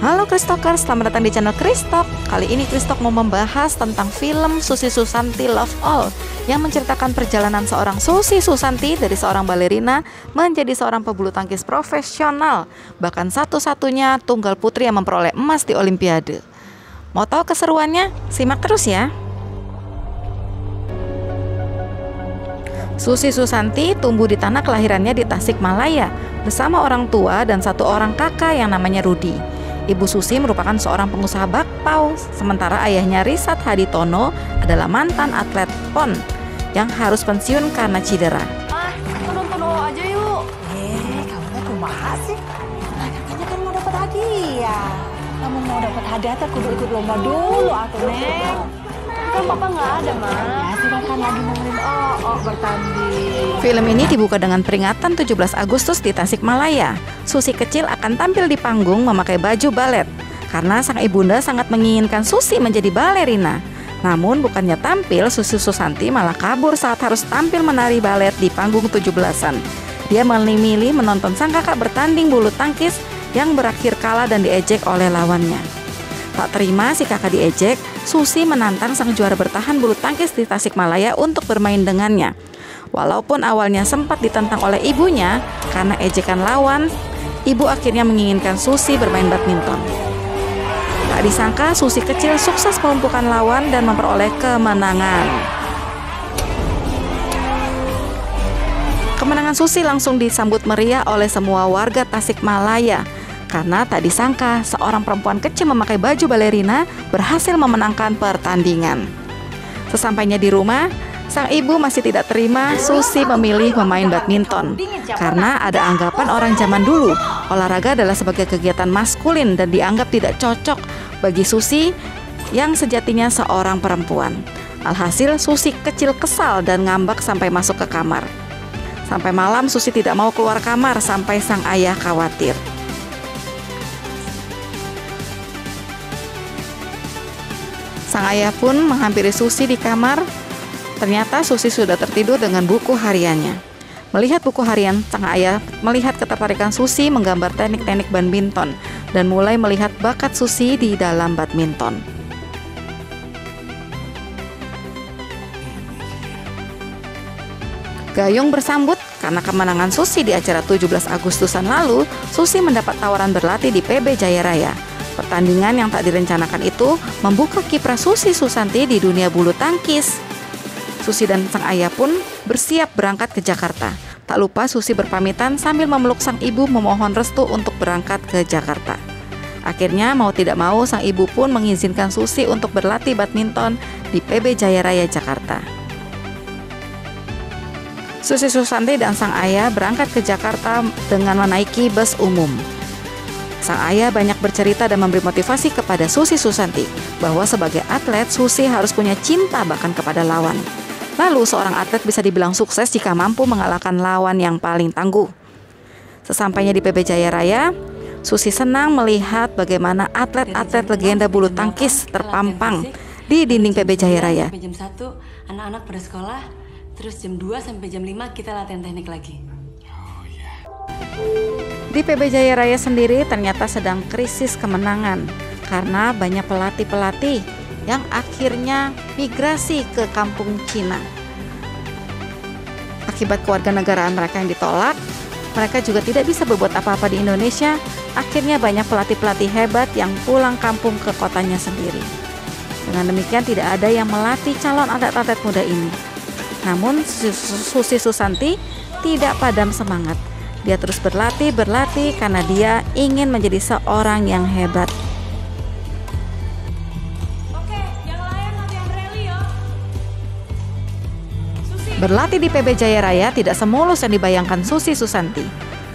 Halo Kristokers, selamat datang di channel Kristok. Kali ini Kristok mau membahas tentang film Susi Susanti Love All yang menceritakan perjalanan seorang Susi Susanti dari seorang balerina menjadi seorang pebulu tangkis profesional, bahkan satu-satunya tunggal putri yang memperoleh emas di Olimpiade. Mau tahu keseruannya? Simak terus ya. Susi Susanti tumbuh di tanah kelahirannya di Tasikmalaya bersama orang tua dan satu orang kakak yang namanya Rudi. Ibu Susi merupakan seorang pengusaha bakpao, sementara ayahnya Risat Haditono adalah mantan atlet PON yang harus pensiun karena cedera. Nonton aja yuk. Kamu kumaha sih? Katanya kan mau dapat hadiah. Kamu mau dapat hadiah kudu ikut lomba dulu atuh, Neng. Kan Papa nggak ada, Ma. Ya, si Papa lagi nemenin bertanding. Film ini dibuka dengan peringatan 17 Agustus di Tasikmalaya. Susi kecil akan tampil di panggung memakai baju balet karena sang ibunda sangat menginginkan Susi menjadi balerina. Namun bukannya tampil, Susi Susanti malah kabur saat harus tampil menari balet di panggung 17-an. Dia memilih menonton sang kakak bertanding bulu tangkis yang berakhir kalah dan diejek oleh lawannya. Tak terima si kakak diejek, Susi menantang sang juara bertahan bulu tangkis di Tasikmalaya untuk bermain dengannya. Walaupun awalnya sempat ditentang oleh ibunya karena ejekan lawan, ibu akhirnya menginginkan Susi bermain badminton. Tak disangka Susi kecil sukses melumpuhkan lawan dan memperoleh kemenangan. Kemenangan Susi langsung disambut meriah oleh semua warga Tasikmalaya karena tak disangka seorang perempuan kecil memakai baju balerina berhasil memenangkan pertandingan. Sesampainya di rumah, sang ibu masih tidak terima Susi memilih memain badminton karena ada anggapan orang zaman dulu olahraga adalah sebagai kegiatan maskulin dan dianggap tidak cocok bagi Susi yang sejatinya seorang perempuan. Alhasil Susi kecil kesal dan ngambek sampai masuk ke kamar. Sampai malam Susi tidak mau keluar kamar sampai sang ayah khawatir. Sang ayah pun menghampiri Susi di kamar. Ternyata Susi sudah tertidur dengan buku hariannya. Melihat buku harian, sang ayah melihat ketertarikan Susi menggambar teknik-teknik badminton dan mulai melihat bakat Susi di dalam badminton. Gayung bersambut karena kemenangan Susi di acara 17 Agustusan lalu, Susi mendapat tawaran berlatih di PB Jaya Raya. Pertandingan yang tak direncanakan itu membuka kiprah Susi Susanti di dunia bulu tangkis. Susi dan sang ayah pun bersiap berangkat ke Jakarta. Tak lupa Susi berpamitan sambil memeluk sang ibu memohon restu untuk berangkat ke Jakarta. Akhirnya mau tidak mau sang ibu pun mengizinkan Susi untuk berlatih badminton di PB Jaya Raya Jakarta. Susi Susanti dan sang ayah berangkat ke Jakarta dengan menaiki bus umum. Sang ayah banyak bercerita dan memberi motivasi kepada Susi Susanti bahwa sebagai atlet Susi harus punya cinta bahkan kepada lawan. Lalu seorang atlet bisa dibilang sukses jika mampu mengalahkan lawan yang paling tangguh. Sesampainya di PB Jaya Raya, Susi senang melihat bagaimana atlet-atlet legenda bulu tangkis terpampang di dinding PB Jaya Raya. Jam 1 anak-anak pada sekolah, terus jam 2 sampai jam 5 kita latihan teknik lagi. Di PB Jaya Raya sendiri ternyata sedang krisis kemenangan karena banyak pelatih-pelatih yang akhirnya migrasi ke kampung Cina. Akibat kewarganegaraan mereka yang ditolak, mereka juga tidak bisa berbuat apa-apa di Indonesia. Akhirnya banyak pelatih-pelatih hebat yang pulang kampung ke kotanya sendiri. Dengan demikian tidak ada yang melatih calon atlet-atlet muda ini. Namun Susi Susanti tidak padam semangat. Dia terus berlatih karena dia ingin menjadi seorang yang hebat. Oke, yang lain latihan rally ya. Berlatih di PB Jaya Raya tidak semulus yang dibayangkan Susi Susanti.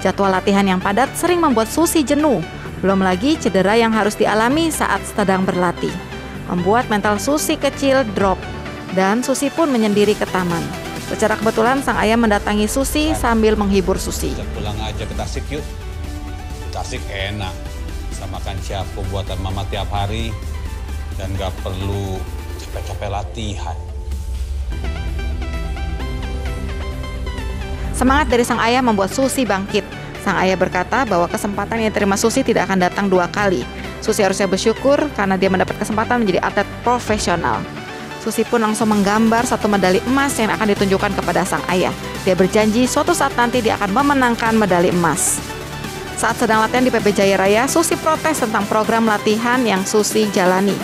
Jadwal latihan yang padat sering membuat Susi jenuh. Belum lagi cedera yang harus dialami saat sedang berlatih, membuat mental Susi kecil drop dan Susi pun menyendiri ke taman. Secara kebetulan sang ayah mendatangi Susi sambil menghibur Susi. Kita pulang aja ke Tasik yuk. Tasik enak. Bisa makan siapu buatan mama tiap hari. Dan gak perlu capek-capek latihan. Semangat dari sang ayah membuat Susi bangkit. Sang ayah berkata bahwa kesempatan yang diterima Susi tidak akan datang dua kali. Susi harusnya bersyukur karena dia mendapat kesempatan menjadi atlet profesional. Susi pun langsung menggambar satu medali emas yang akan ditunjukkan kepada sang ayah. Dia berjanji suatu saat nanti dia akan memenangkan medali emas. Saat sedang latihan di PB Jaya Raya, Susi protes tentang program latihan yang Susi jalani.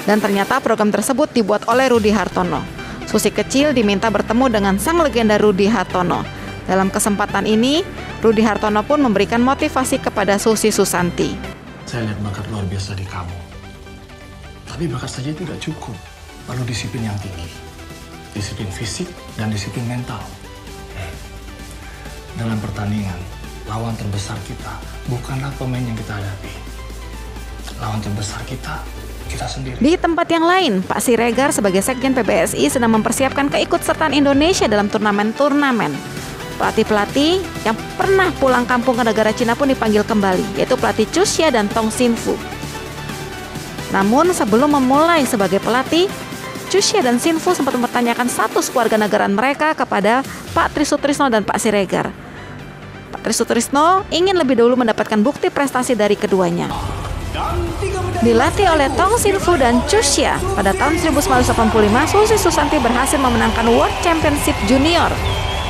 Dan ternyata program tersebut dibuat oleh Rudi Hartono. Susi kecil diminta bertemu dengan sang legenda Rudi Hartono. Dalam kesempatan ini, Rudi Hartono pun memberikan motivasi kepada Susi Susanti. Saya lihat bakat luar biasa di kamu. Tapi bakat saja tidak cukup. Perlu disiplin yang tinggi. Disiplin fisik dan disiplin mental. Dalam pertandingan, lawan terbesar kita bukanlah pemain yang kita hadapi. Lawan terbesar kita sendiri. Di tempat yang lain, Pak Siregar sebagai Sekjen PBSI sedang mempersiapkan keikutsertaan Indonesia dalam turnamen-turnamen. Pelatih-pelatih yang pernah pulang kampung ke negara Cina pun dipanggil kembali, yaitu pelatih Chu Xia dan Tong Sin Fu. Namun sebelum memulai sebagai pelatih, Chu Xia dan Sin Fu sempat mempertanyakan status keluarga negaraan mereka kepada Pak Tri Sutrisno dan Pak Siregar. Pak Tri Sutrisno ingin lebih dulu mendapatkan bukti prestasi dari keduanya. Dilatih oleh Tong Sin Fu dan Chu Xia, pada tahun 1985, Susi Susanti berhasil memenangkan World Championship Junior.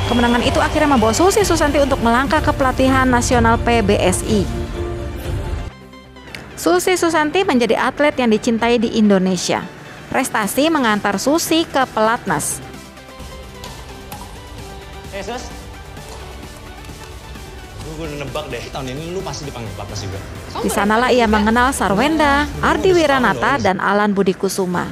Kemenangan itu akhirnya membawa Susi Susanti untuk melangkah ke pelatihan nasional PBSI. Susi Susanti menjadi atlet yang dicintai di Indonesia. Prestasi mengantar Susi ke pelatnas. Sus, gue udah nebak deh, tahun ini lu pasti dipanggil pelatnas juga. Di sanalah ia mengenal Sarwenda, Ardi Wiranata, dan Alan Budi Kusuma.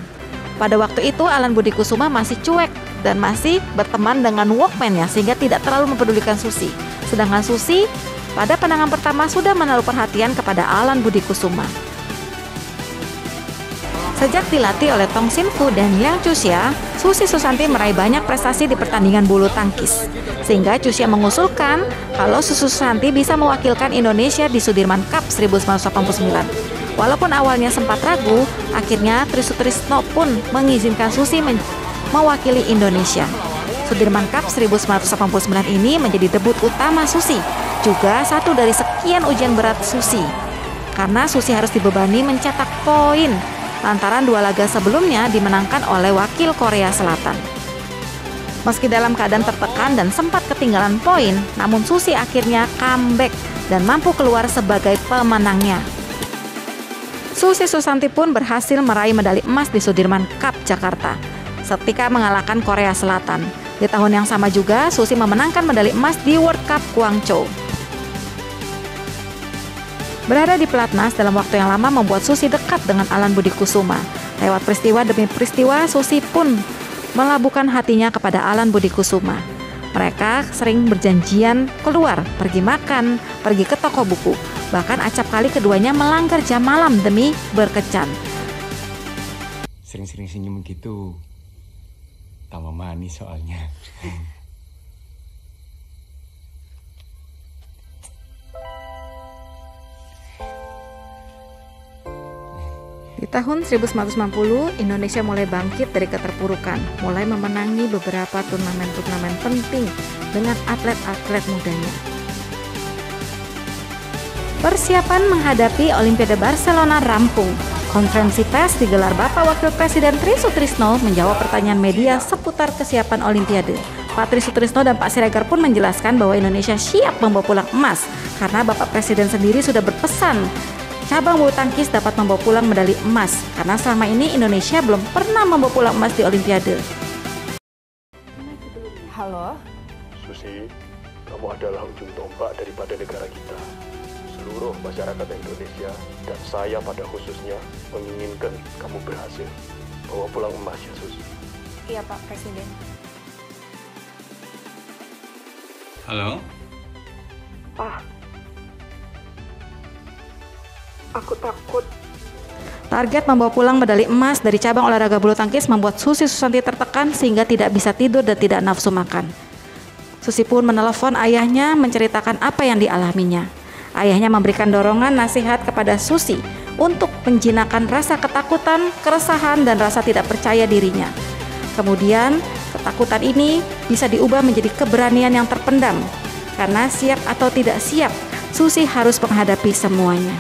Pada waktu itu Alan Budi Kusuma masih cuek dan masih berteman dengan Walkman-nya sehingga tidak terlalu mempedulikan Susi. Sedangkan Susi pada pandangan pertama sudah menaruh perhatian kepada Alan Budi Kusuma. Sejak dilatih oleh Tong Sin Fu dan Liang Chu Xia, Susi Susanti meraih banyak prestasi di pertandingan bulu tangkis. Sehingga Chu Xia mengusulkan kalau Susi Susanti bisa mewakilkan Indonesia di Sudirman Cup 1989. Walaupun awalnya sempat ragu, akhirnya Tri Sutrisno pun mengizinkan Susi mewakili Indonesia. Sudirman Cup 1989 ini menjadi debut utama Susi, juga satu dari sekian ujian berat Susi. Karena Susi harus dibebani mencetak poin lantaran dua laga sebelumnya dimenangkan oleh wakil Korea Selatan. Meski dalam keadaan tertekan dan sempat ketinggalan poin, namun Susi akhirnya comeback dan mampu keluar sebagai pemenangnya. Susi Susanti pun berhasil meraih medali emas di Sudirman Cup Jakarta, seketika mengalahkan Korea Selatan. Di tahun yang sama juga, Susi memenangkan medali emas di World Cup Guangzhou. Berada di pelatnas dalam waktu yang lama membuat Susi dekat dengan Alan Budi Kusuma. Lewat peristiwa demi peristiwa, Susi pun melabuhkan hatinya kepada Alan Budi Kusuma. Mereka sering berjanjian keluar, pergi makan, pergi ke toko buku. Bahkan acap kali keduanya melanggar jam malam demi berkencan. Sering-sering senyum gitu, tambah manis soalnya. Di tahun 1990, Indonesia mulai bangkit dari keterpurukan, mulai memenangi beberapa turnamen-turnamen penting dengan atlet-atlet mudanya. Persiapan menghadapi Olimpiade Barcelona rampung. Konferensi pers digelar Bapak Wakil Presiden Tri Sutrisno menjawab pertanyaan media seputar kesiapan Olimpiade. Pak Tri Sutrisno dan Pak Siregar pun menjelaskan bahwa Indonesia siap membawa pulang emas karena Bapak Presiden sendiri sudah berpesan cabang bulu tangkis dapat membawa pulang medali emas karena selama ini Indonesia belum pernah membawa pulang emas di Olimpiade. Halo? Susi, kamu adalah ujung tombak daripada negara kita. Seluruh masyarakat Indonesia dan saya pada khususnya menginginkan kamu berhasil bawa pulang emas ya, Susi. Iya, Pak Presiden. Halo? Pak, aku takut. Target membawa pulang medali emas dari cabang olahraga bulu tangkis membuat Susi Susanti tertekan sehingga tidak bisa tidur dan tidak nafsu makan. Susi pun menelepon ayahnya menceritakan apa yang dialaminya. Ayahnya memberikan dorongan nasihat kepada Susi untuk menjinakkan rasa ketakutan, keresahan, dan rasa tidak percaya dirinya. Kemudian, ketakutan ini bisa diubah menjadi keberanian yang terpendam. Karena siap atau tidak siap, Susi harus menghadapi semuanya.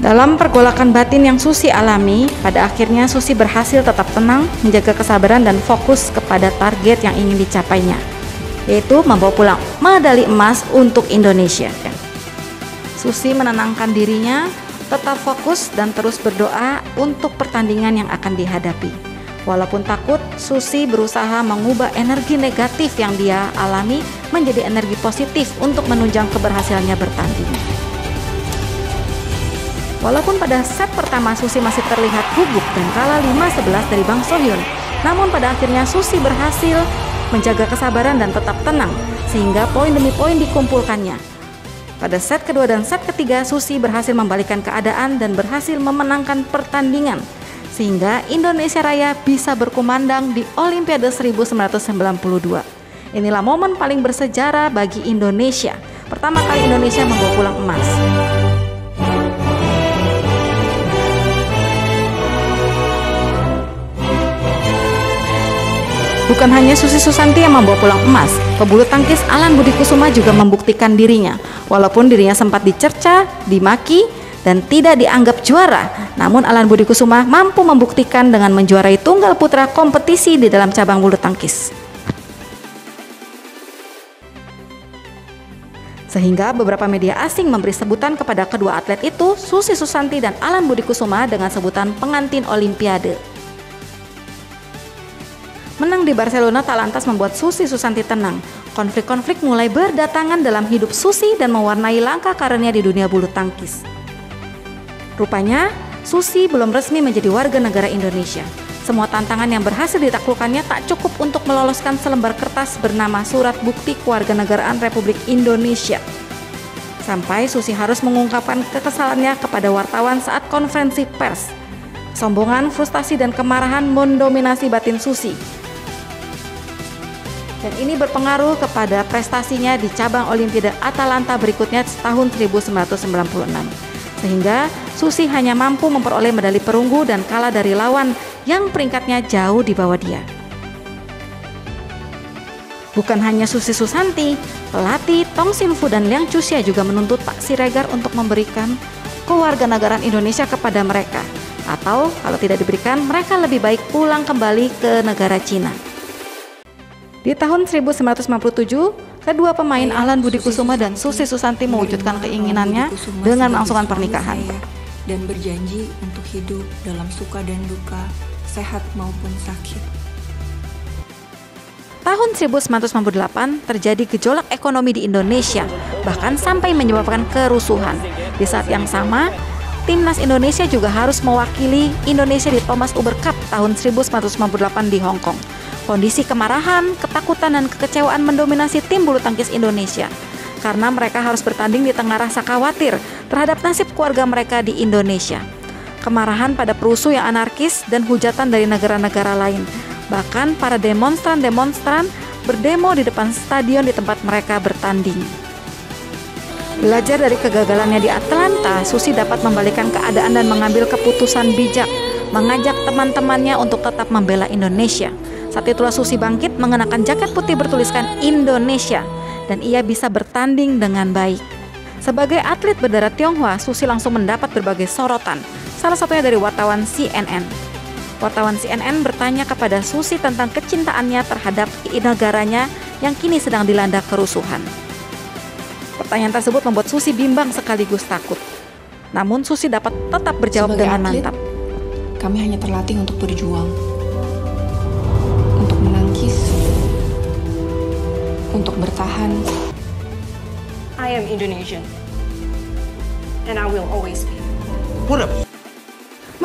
Dalam pergolakan batin yang Susi alami, pada akhirnya Susi berhasil tetap tenang, menjaga kesabaran dan fokus kepada target yang ingin dicapainya, yaitu membawa pulang medali emas untuk Indonesia. Susi menenangkan dirinya, tetap fokus dan terus berdoa untuk pertandingan yang akan dihadapi. Walaupun takut, Susi berusaha mengubah energi negatif yang dia alami menjadi energi positif untuk menunjang keberhasilannya bertanding. Walaupun pada set pertama Susi masih terlihat gugup dan kalah 5-11 dari Bang Sohyun, namun pada akhirnya Susi berhasil menjaga kesabaran dan tetap tenang, sehingga poin demi poin dikumpulkannya. Pada set kedua dan set ketiga, Susi berhasil membalikkan keadaan dan berhasil memenangkan pertandingan, sehingga Indonesia Raya bisa berkumandang di Olimpiade 1992. Inilah momen paling bersejarah bagi Indonesia. Pertama kali Indonesia membawa pulang emas. Bukan hanya Susi Susanti yang membawa pulang emas, pebulu tangkis Alan Budi Kusuma juga membuktikan dirinya. Walaupun dirinya sempat dicerca, dimaki, dan tidak dianggap juara, namun Alan Budi Kusuma mampu membuktikan dengan menjuarai tunggal putra kompetisi di dalam cabang bulu tangkis. Sehingga beberapa media asing memberi sebutan kepada kedua atlet itu, Susi Susanti dan Alan Budi Kusuma, dengan sebutan pengantin Olimpiade. Menang di Barcelona tak lantas membuat Susi Susanti tenang. Konflik-konflik mulai berdatangan dalam hidup Susi dan mewarnai langkah karirnya di dunia bulu tangkis. Rupanya, Susi belum resmi menjadi warga negara Indonesia. Semua tantangan yang berhasil ditaklukkannya tak cukup untuk meloloskan selembar kertas bernama Surat Bukti Kewarganegaraan Republik Indonesia. Sampai Susi harus mengungkapkan kekesalannya kepada wartawan saat konferensi pers. Kesombongan, frustasi, dan kemarahan mendominasi batin Susi. Dan ini berpengaruh kepada prestasinya di cabang Olimpiade Atalanta berikutnya tahun 1996. Sehingga Susi hanya mampu memperoleh medali perunggu dan kalah dari lawan yang peringkatnya jauh di bawah dia. Bukan hanya Susi Susanti, pelatih Tong Sin Fu dan Liang Chuxia juga menuntut Pak Siregar untuk memberikan kewarganegaraan Indonesia kepada mereka. Atau kalau tidak diberikan, mereka lebih baik pulang kembali ke negara Cina. Di tahun 1997, kedua pemain Alan Budi Kusuma dan Susi Susanti mewujudkan keinginannya dengan melangsungkan pernikahan. Dan berjanji untuk hidup dalam suka dan duka, sehat maupun sakit. Tahun 1998 terjadi gejolak ekonomi di Indonesia, bahkan sampai menyebabkan kerusuhan. Di saat yang sama, Timnas Indonesia juga harus mewakili Indonesia di Thomas Uber Cup tahun 1998 di Hong Kong. Kondisi kemarahan, ketakutan, dan kekecewaan mendominasi tim bulu tangkis Indonesia karena mereka harus bertanding di tengah rasa khawatir terhadap nasib keluarga mereka di Indonesia. Kemarahan pada perusuh yang anarkis dan hujatan dari negara-negara lain. Bahkan para demonstran berdemo di depan stadion di tempat mereka bertanding. Belajar dari kegagalannya di Atlanta, Susi dapat membalikkan keadaan dan mengambil keputusan bijak, mengajak teman-temannya untuk tetap membela Indonesia. Saat itulah Susi bangkit mengenakan jaket putih bertuliskan Indonesia, dan ia bisa bertanding dengan baik. Sebagai atlet berdarah Tionghoa, Susi langsung mendapat berbagai sorotan, salah satunya dari wartawan CNN. Wartawan CNN bertanya kepada Susi tentang kecintaannya terhadap negaranya yang kini sedang dilanda kerusuhan. Pertanyaan tersebut membuat Susi bimbang sekaligus takut. Namun Susi dapat tetap berjawab dengan mantap. Kami hanya terlatih untuk berjuang, untuk menangkis, untuk bertahan. I am Indonesian, and I will always be.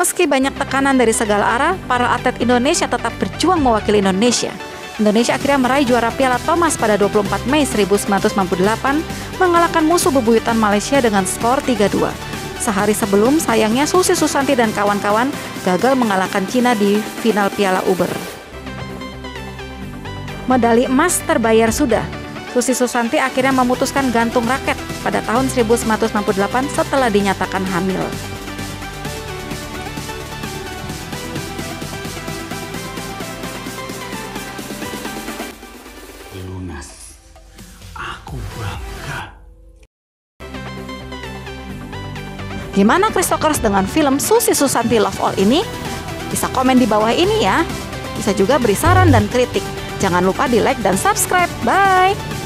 Meski banyak tekanan dari segala arah, para atlet Indonesia tetap berjuang mewakili Indonesia. Indonesia akhirnya meraih juara Piala Thomas pada 24 Mei 1998, mengalahkan musuh bebuyutan Malaysia dengan skor 3-2. Sehari sebelum, sayangnya Susi Susanti dan kawan-kawan gagal mengalahkan Cina di final Piala Uber. Medali emas terbayar sudah. Susi Susanti akhirnya memutuskan gantung raket pada tahun 1998 setelah dinyatakan hamil. Lunas. Aku bangga. Gimana Kristokers dengan film Susi Susanti Love All ini? Bisa komen di bawah ini ya. Bisa juga beri saran dan kritik. Jangan lupa di like dan subscribe. Bye!